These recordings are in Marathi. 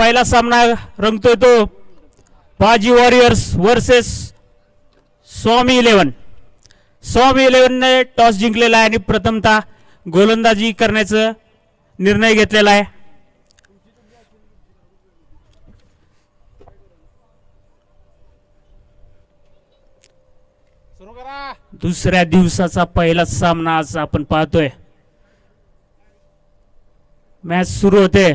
पहिला सामना रंगतोय तो बाजी वॉरियर्स वर्सेस स्वामी 11. स्वामी 11 ने टॉस जिंकलेला आहे आणि प्रथमतः गोलंदाजी करण्याचा निर्णय घेतलेला आहे. दुसऱ्या दिवसाचा पहिला सामना आज आपण पाहतोय. मॅच सुरू होते.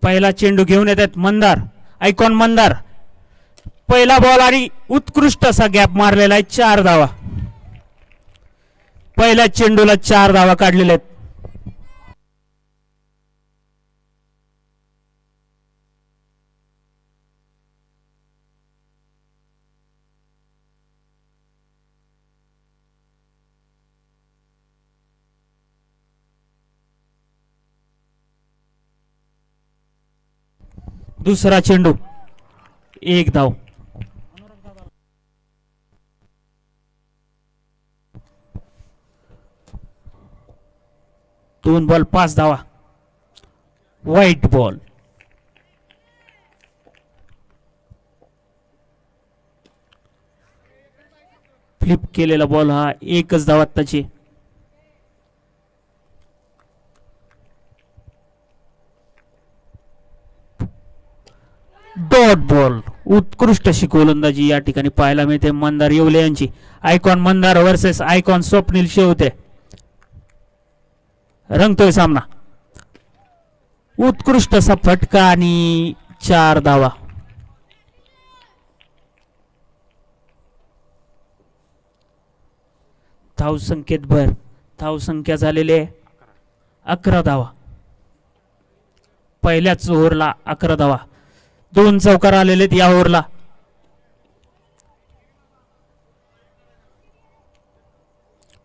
पहिला चेंडू घेऊन येतात मंदार, आयकॉन मंदार. पहिला बॉल आणि उत्कृष्ट असा गॅप मारलेला आहे. 4 धावा. पहिल्या चेंडूला 4 धावा काढलेल्या आहेत. दुसरा चेंडू 1 धाव. दोन बॉल 5 धावा. White ball. फ्लिप केलेला बॉल हा 1च धाव आत्ताची. Dot ball. उत्कृष्ट अशी गोलंदाजी या ठिकाणी पाहायला मिळते मंदार येवले यांची. Icon Mandar versus icon Swapnil Shevte रंगतोय सामना. उत्कृष्ट असा फटका आणि 4 धावा. धाव संख्येत भर. धाव संख्या झालेले 11 धावा. पहिल्याच ओव्हरला 11 धावा. 2 चौकार आलेले आहेत या ओव्हरला.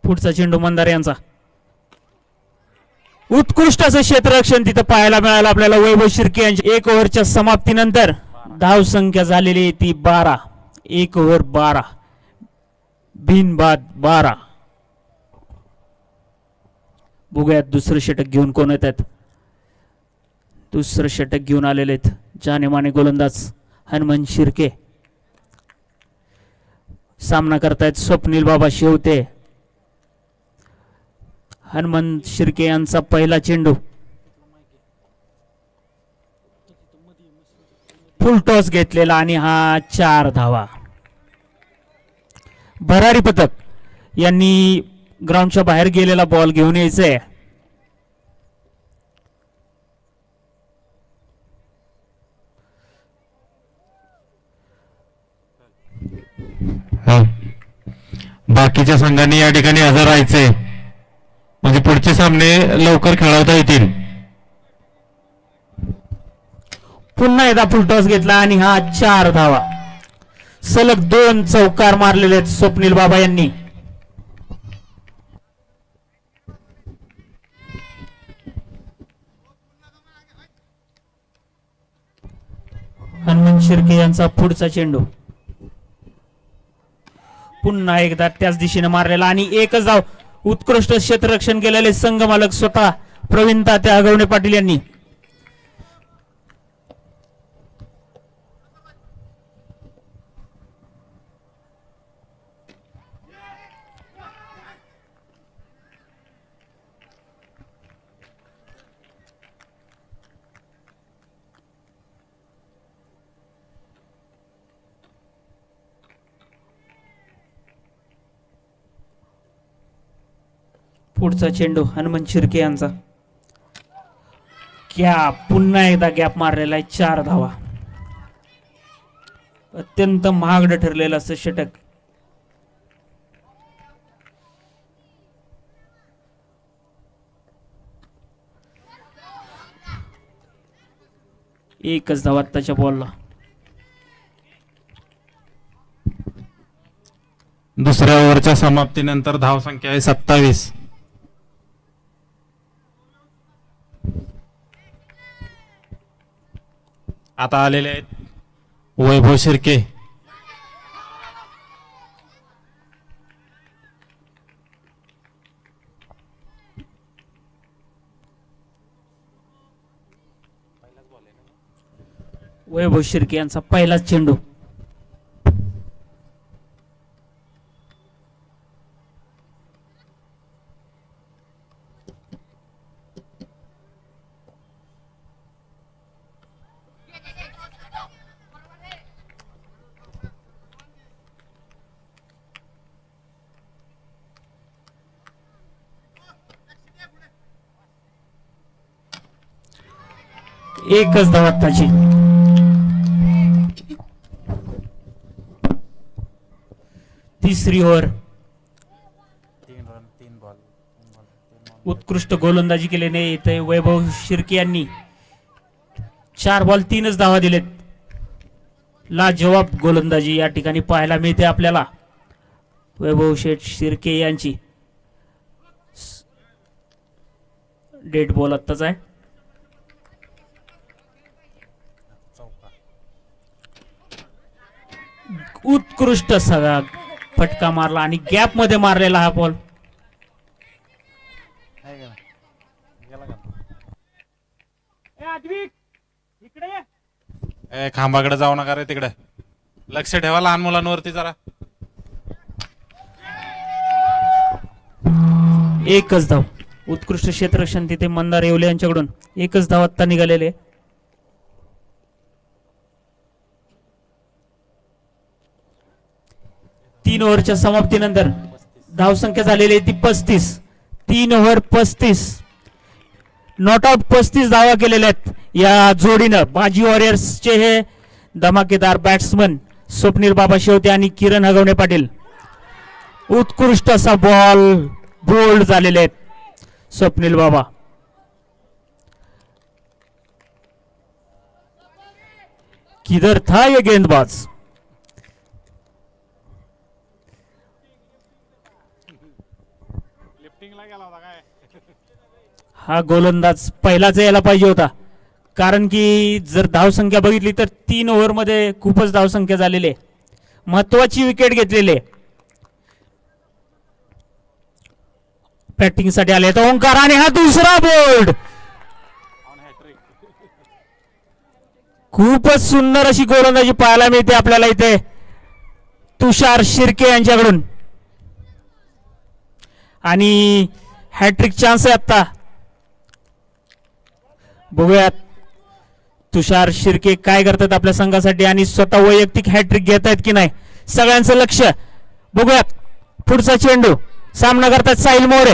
पुढचा चेंडू मंदार यांचा. उत्कृष्ट असं क्षेत्ररक्षण तिथं पाहायला मिळालं आपल्याला वैभव शिर्के यांची. 1 ओव्हरच्या समाप्तीनंतर धाव संख्या झालेली ती 12. 1 ओव्हर 12 बिनबाद 12. बघूयात दुसरं षटक घेऊन कोण येतात. दुसरं षटक घेऊन आलेले आहेत जानेमाने गोलंदाज हनुमंत शिर्के. सामना करतायत स्वप्नील बाबा शेवते. हनुमंत शिर्के यांचा पहिला चेंडू फुल टॉस घेतलेला आणि हा 4 धावा. भरारी पथक यांनी ग्राउंडच्या बाहेर गेलेला बॉल घेऊन यायचंय. बाकीच्या संघांनी या ठिकाणी हजर राहायचे म्हणजे पुढचे सामने लवकर खेळवता येतील. पुन्हा एकदा फुल टॉस घेतला आणि हा 4 धावा. सलग 2 चौकार मारलेले आहेत स्वप्नील बाबा यांनी. हनुमंत शिर्के यांचा पुढचा चेंडू पुन्हा एकदा त्याच दिशेने मारलेला आणि 1च धाव. उत्कृष्ट क्षेत्ररक्षण केलेले संघ मालक स्वतः प्रवीण तात्या अगवणे पाटील यांनी. पुढचा चेंडू हनुमंत शिर्के यांचा. पुन्हा एकदा गॅप मारलेला आहे. 4 धावा. अत्यंत महागडं ठरलेलं असं षटक. एकच धाव आत्ताच्या बॉलला. दुसऱ्या ओव्हरच्या समाप्तीनंतर धाव संख्या आहे 27. आता आलेले आहेत वैभव शिर्के. वैभव शिर्के यांचा पहिलाच चेंडू. एकच धाव आत्ताची. तिसरी ओव्हर. उत्कृष्ट गोलंदाजी केल्याने इथे वैभव शिर्के यांनी 4 बॉल 3च धावा दिलेत. लाजवाब गोलंदाजी या ठिकाणी पाहायला मिळते आपल्याला वैभव शेठ शिर्के यांची. डेड बॉल आत्ताच आहे. उत्कृष्ट सगळा फटका मारला आणि गॅप मध्ये मारलेला हा बॉल. खांबाकडे जाऊ नका रे, तिकडे लक्ष ठेवा लहान मुलांवरती जरा. एकच धाव. उत्कृष्ट क्षेत्ररक्षण तिथे मंदार येवले यांच्याकडून एकच धाव आत्ता निघालेले. तीन ओव्हरच्या समाप्तीनंतर धावसंख्या झालेली आहे ती 35. 3 ओव्हर 35. नॉट आउट 35 धावा केलेल्या आहेत या जोडीनं. बाजी वॉरियर्सचे हे धमाकेदार बॅट्समन स्वप्नील बाबा शेवते आणि किरण हगवणे पाटील. उत्कृष्ट असा बॉल बोल्ड झालेले आहेत स्वप्नील बाबा. किधर था ये गेंदबाज. हा गोलंदाज पहिलाच यायला पाहिजे होता, कारण की जर धावसंख्या बघितली तर 3 ओव्हर मध्ये खूपच धावसंख्या झालेली आहे. महत्वाची विकेट घेतलेली. बॅटिंग साठी आले तर ओंकार आणि हा दुसरा बोल्ड. खूपच सुंदर अशी गोलंदाजी पाहायला मिळते आपल्याला इथे तुषार शिर्के यांच्याकडून. आणि हॅट्रिक चान्स आहे आता. बघूयात तुषार शिर्के काय करतात आपल्या संघासाठी आणि स्वतः वैयक्तिक हॅट्रिक घेत आहेत की नाही. सगळ्यांचं लक्ष. बघूयात पुढचा चेंडू. सामना करतात साहिल मोरे.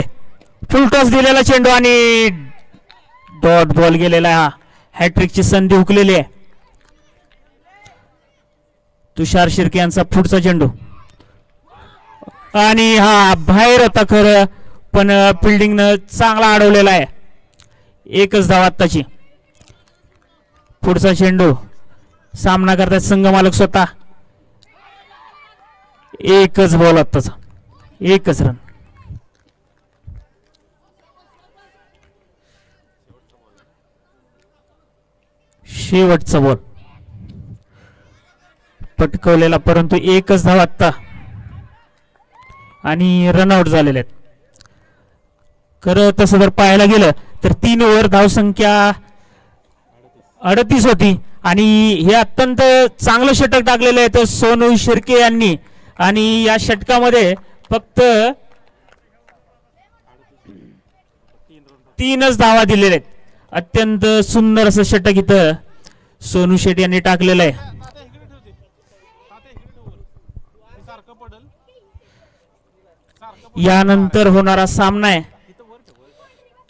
फुल टॉस दिलेला चेंडू आणि डॉट बॉल गेलेला. हा हॅट्रिकची संधी हुकलेली आहे. तुषार शिर्के यांचा पुढचा चेंडू आणि हा बाहेर होता खरं, पण फिल्डिंगनं चांगला अडवलेला आहे. एकच धाव आत्ताची. पुढचा चेंडू. सामना करतात संघ मालक स्वतः. एकच बॉल आत्ताचा. एकच रन. शेवटचा बॉल पटकवलेला, परंतु एकच धाव आत्ता आणि रनआउट झालेले आहेत. खरं तसं जर पाहायला गेलं तर 3 ओव्हर धावसंख्या 38 होती आणि हे अत्यंत चांगलं षटक टाकलेलं आहे तर सोनू शिर्के यांनी. आणि या षटकामध्ये फक्त 3च धावा दिलेल्या आहेत. अत्यंत सुंदर असं षटक इथं सोनू शेट्टी यांनी टाकलेलं आहे. यानंतर होणारा सामना आहे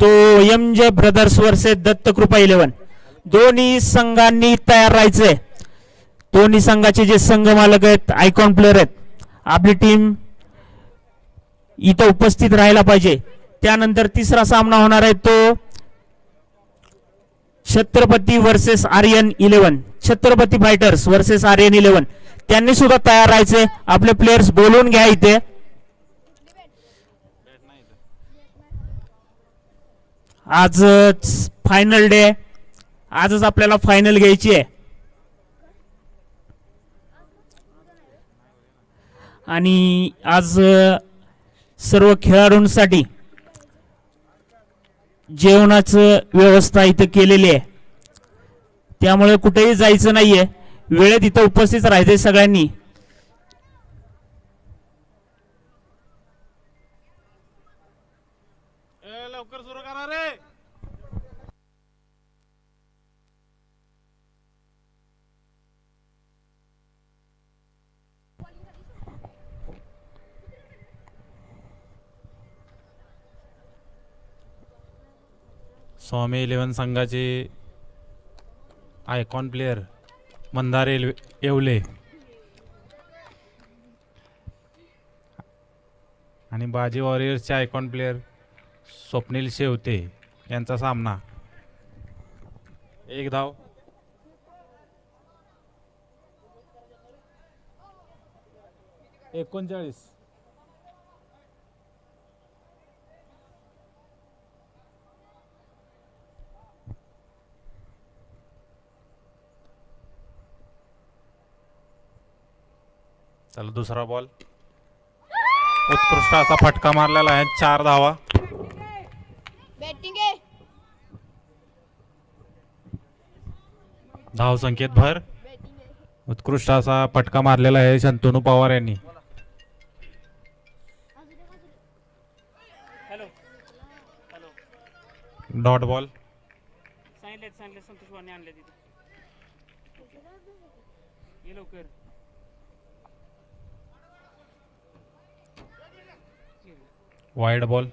तो एमजे ब्रदर्स वर्सेस दत्तकृपा 11. दोन्ही संघांनी तयार राहायचंय. दोन्ही संघाचे जे संघ मालक आहेत, आयकॉन प्लेअर आहेत, आपली टीम इथं उपस्थित राहायला पाहिजे. त्यानंतर तिसरा सामना होणार आहे तो Chhatrapati versus Aryan 11. Chhatrapati fighters versus Aryan 11. त्यांनी सुद्धा तयार राहायचे. आपले प्लेयर्स बोलून घ्या इथे. आज फायनल डे आहे. आजच आपल्याला फायनल घ्यायची आहे. आणि आज सर्व खेळाडूंसाठी जेवणाचं व्यवस्था इथे केलेली आहे. त्यामुळे कुठेही जायचं नाहीये, वेळेत इथं उपस्थित राहायचे सगळ्यांनी. लवकर सुरू करा रे. स्वामी 11 संघाचे आयकॉन प्लेयर मंदार येवले आणि बाजी वॉरियर्सचे आयकॉन प्लेयर स्वप्नील शेवते यांचा सामना. एक धाव. एकोणचाळीस. चला दुसरा बॉल. उत्कृष्ट असा फटका मारलेला आहे. 4 धावा. बैटिंग है. धाव संख्येत भर. उत्कृष्ट असा फटका मारलेला आहे शंतनू पवार यांनी. Dot ball. Wide ball.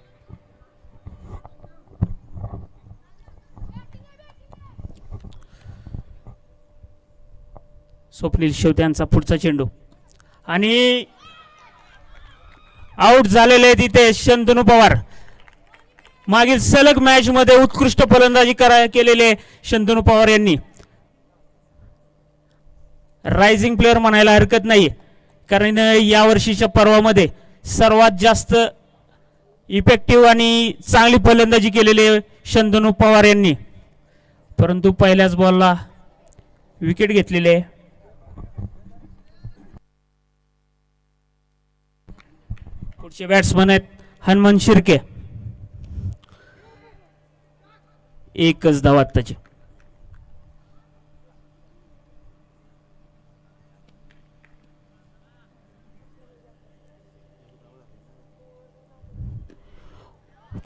Swapnil Shevte यांचा पुढचा चेंडू आणि आउट झालेले तिथे शंतनू पवार. मागील सलग मॅच मध्ये उत्कृष्ट फलंदाजी केलेले शंतनू पवार यांनी रायझिंग प्लेअर म्हणायला हरकत नाही, कारण या वर्षीच्या पर्वामध्ये सर्वात जास्त इफेक्टिव्ह आणि चांगली फलंदाजी केलेली शंतनू पवार यांनी. परंतु पहिल्याच बॉलला विकेट घेतलेली आहे. पुढचे बॅट्समन आहेत हनुमान शिर्के. एकच धाव आत्ताची.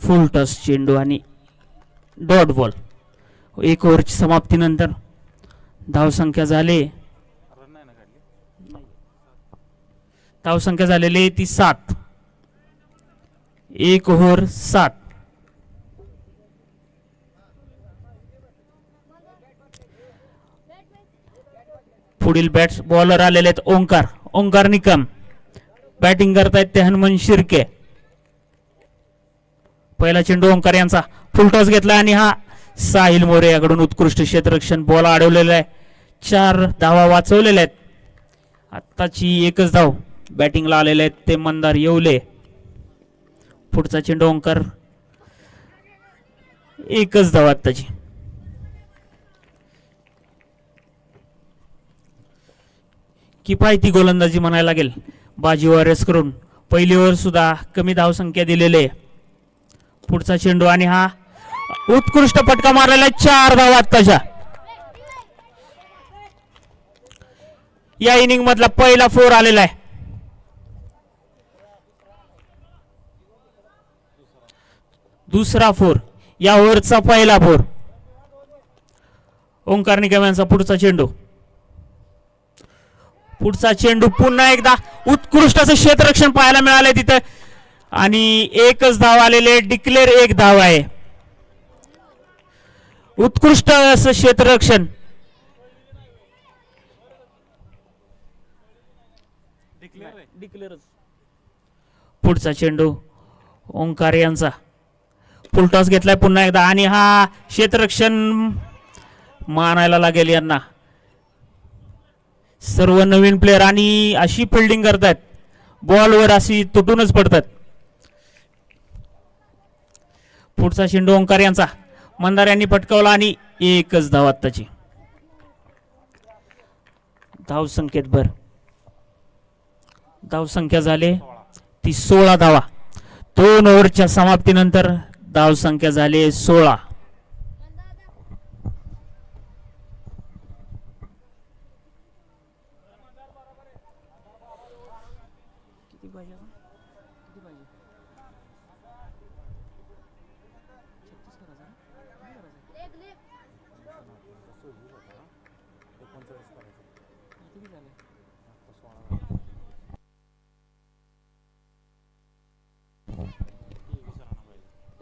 फुल टॉस चेंडू आणि डॉट बॉल. 1 ओव्हरची समाप्तीनंतर धावसंख्या झालेली ती 7. 1 ओव्हर 7. पुढील बॅट्स बॉलर आलेले आहेत ओंकार निकम. बॅटिंग करतायत ते हनुमान शिर्के. पहिला चेंडू ओंकार यांचा फुल टॉस घेतला आणि हा साहिल मोरे याकडून उत्कृष्ट क्षेत्ररक्षण. बॉल अडवलेला आहे. 4 धावा वाचवलेल्या आहेत. आत्ताची एकच धाव. बॅटिंगला आलेले आहेत ते मंदार येवले. पुढचा चेंडू ओंकार. एकच धाव आत्ताची. किफायती गोलंदाजी म्हणायला लागेल बाजी वॉरियर्स करून. पहिली ओव्हर सुद्धा कमी धाव संख्या दिलेली आहे. पुढचा चेंडू आणि हा उत्कृष्ट फटका मारलेला आहे. 4 धावा आत्ताच्या. या इनिंग मधला पहिला 4 आलेला आहे. दुसरा 4. या ओव्हरचा पहिला 4. ओंकार निकम यांचा पुढचा चेंडू. पुढचा चेंडू पुन्हा एकदा उत्कृष्ट असं क्षेत्ररक्षण पाहायला मिळालंय तिथं आणि एकच धाव आलेले. डिक्लेअर 1 धाव आहे. उत्कृष्ट असं क्षेत्ररक्षण. पुढचा चेंडू ओंकार यांचा. फुल टॉस घेतलाय पुन्हा एकदा आणि हा क्षेत्ररक्षण मानायला लागेल यांना. सर्व नवीन प्लेयर आणि अशी फिल्डिंग करतात बॉलवर अशी तुटूनच पडतात. पुढचा चेंडू ओंकार यांचा. मंदार यांनी पटकावला आणि एकच धाव आत्ताची. धाव संख्येत भर. धाव संख्या झाले ती 16 धावा. 2 ओव्हरच्या समाप्तीनंतर धाव संख्या झाली 16.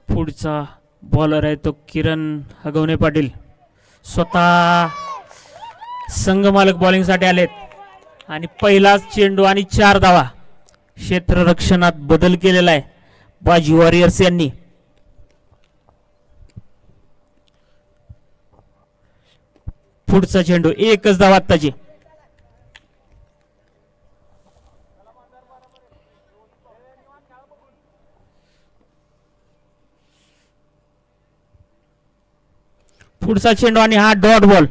पुढचा बॉलर आहे तो किरण हगवणे पाटील. स्वतः संघमालक बॉलिंगसाठी आलेत आणि पहिलाच चेंडू आणि 4 धावा. क्षेत्ररक्षणात बदल केलेला आहे बाजी वॉरियर्स यांनी. पुढचा चेंडू, एकच धावा आत्ताची. पुढचा चेंडू आणि हा डॉट बॉल.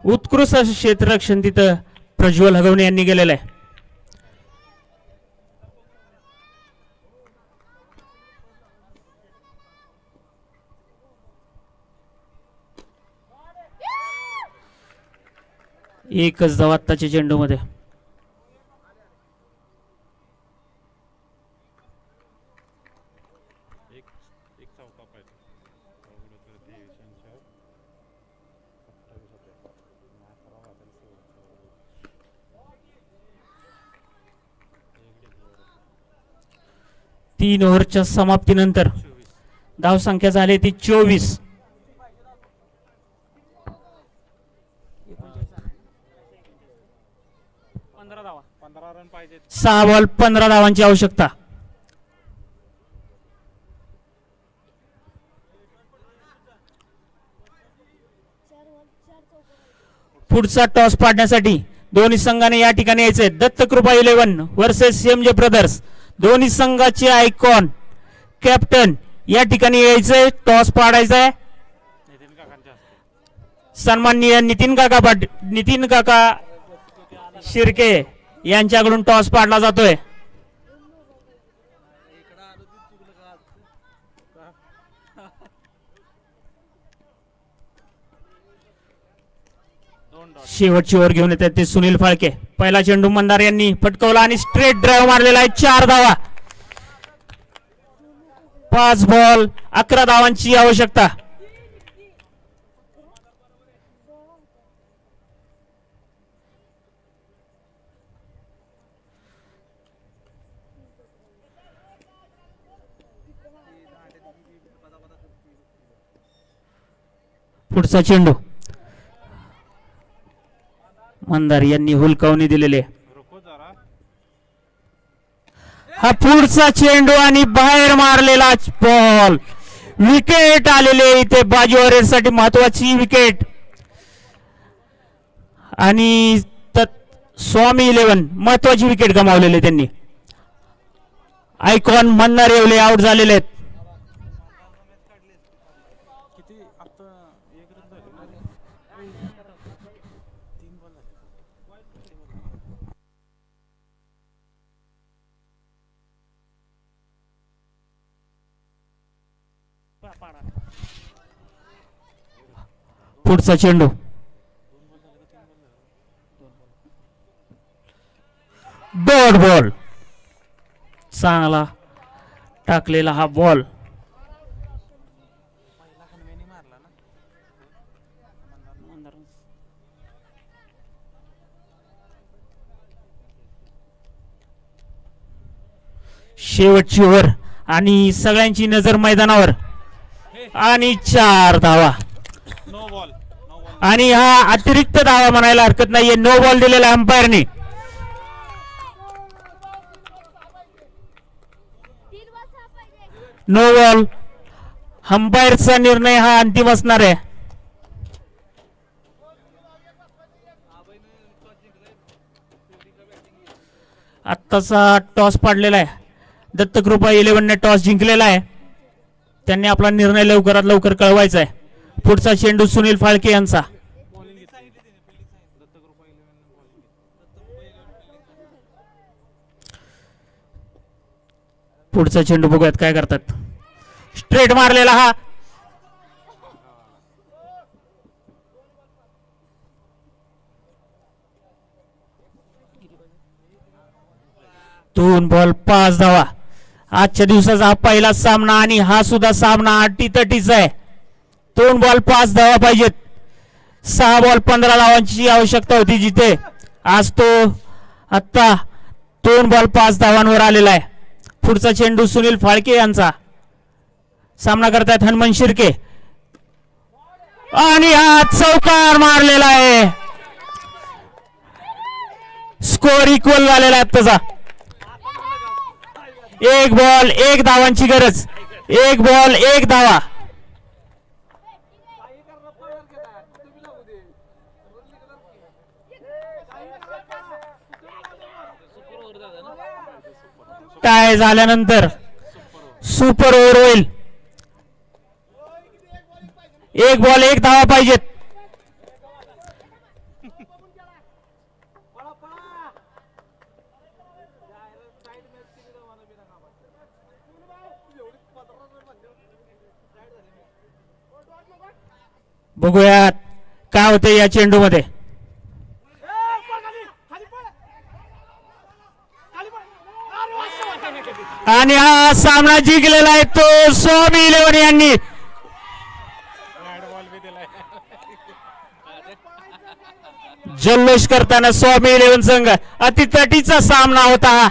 उत्कृष्ट असं क्षेत्ररक्षण तिथं प्रज्वल हगवणे यांनी केलेलं आहे. एकच धाव आत्ताच्या चेंडूमध्ये. तीन ओव्हरच्या समाप्तीनंतर धावसंख्या झाली ती 24. 15 रन पाहिजेत. 6 बॉल 15 धावांची आवश्यकता. पुढचा टॉस पाडण्यासाठी दोन्ही संघाने या ठिकाणी यायचे. Dattakrupa 11 versus MG brothers. दोन्ही संघाचे आयकॉन कॅप्टन या ठिकाणी यायचे. टॉस पाडायचा आहे. सन्माननीय नितीन काका शिर्के यांच्याकडून टॉस पाडला जातोय. शेवटची ओव्हर घेऊन येतात ते सुनील फाळके. पहिला चेंडू मंदार यांनी फटकवला आणि स्ट्रेट ड्राईव्ह मारलेला आहे. 4 धावा. 5 बॉल 11 धावांची आवश्यकता. पुढचा चेंडू मंदार यांनी हुलकावणी दिलेले. हा पुढचा चेंडू आणि बाहेर मारलेला बॉल. विकेट आलेले इथे बाजी वॉरियर्ससाठी महत्वाची विकेट. आणि स्वामी 11 महत्वाची विकेट गमावलेली त्यांनी. आयकॉन मंदार येवले आउट झालेले आहेत. पुढचा चेंडू डॉट बॉल. चांगला टाकलेला हा बॉल. शेवटची ओव्हर आणि सगळ्यांची नजर मैदानावर आणि 4 धावा. आणि हा अतिरिक्त धावा म्हणायला हरकत नाहीये. नो बॉल दिलेला अंपायरने. No ball. अंपायरचा निर्णय हा अंतिम असणार आहे. आत्ताचा टॉस पाडलेला आहे. दत्तकृपा 11 ने टॉस जिंकलेला आहे. त्यांनी आपला निर्णय लवकरात लवकर कळवायचा आहे. पुढचा चेंडू सुनील फाळके यांचा. पुढचा चेंडू बघूयात काय करतात. स्ट्रेट मारलेला हा. दोन बॉल 5 धावा. आजच्या दिवसाचा हा पहिला सामना आणि हा सुद्धा सामना अटीतटीचा आहे. 2 बॉल 5 धावा पाहिजेत. 6 बॉल 15 धावांची आवश्यकता होती जिथे आज तो आत्ता 2 बॉल 5 धावांवर आलेला आहे. पुढचा चेंडू सुनील फाळके यांचा. सामना करतायत हनुमान शिर्के आणि हा चौकार मारलेला आहे. स्कोर इक्वल झालेला आहे आत्ताचा. 1 बॉल 1 धावांची गरज. 1 बॉल 1 धावा. टाय झाल्यानंतर सुपर ओव्हर होईल. 1 बॉल 1 धावा पाहिजेत. बघूयात काय होते या चेंडू मध्ये. आणि हा सामना जिंकलेला आहे तो स्वामी इलेव्हन यांनी. जल्लोष करताना स्वामी इलेव्हन संघ. अतितटीचा सामना होता हा.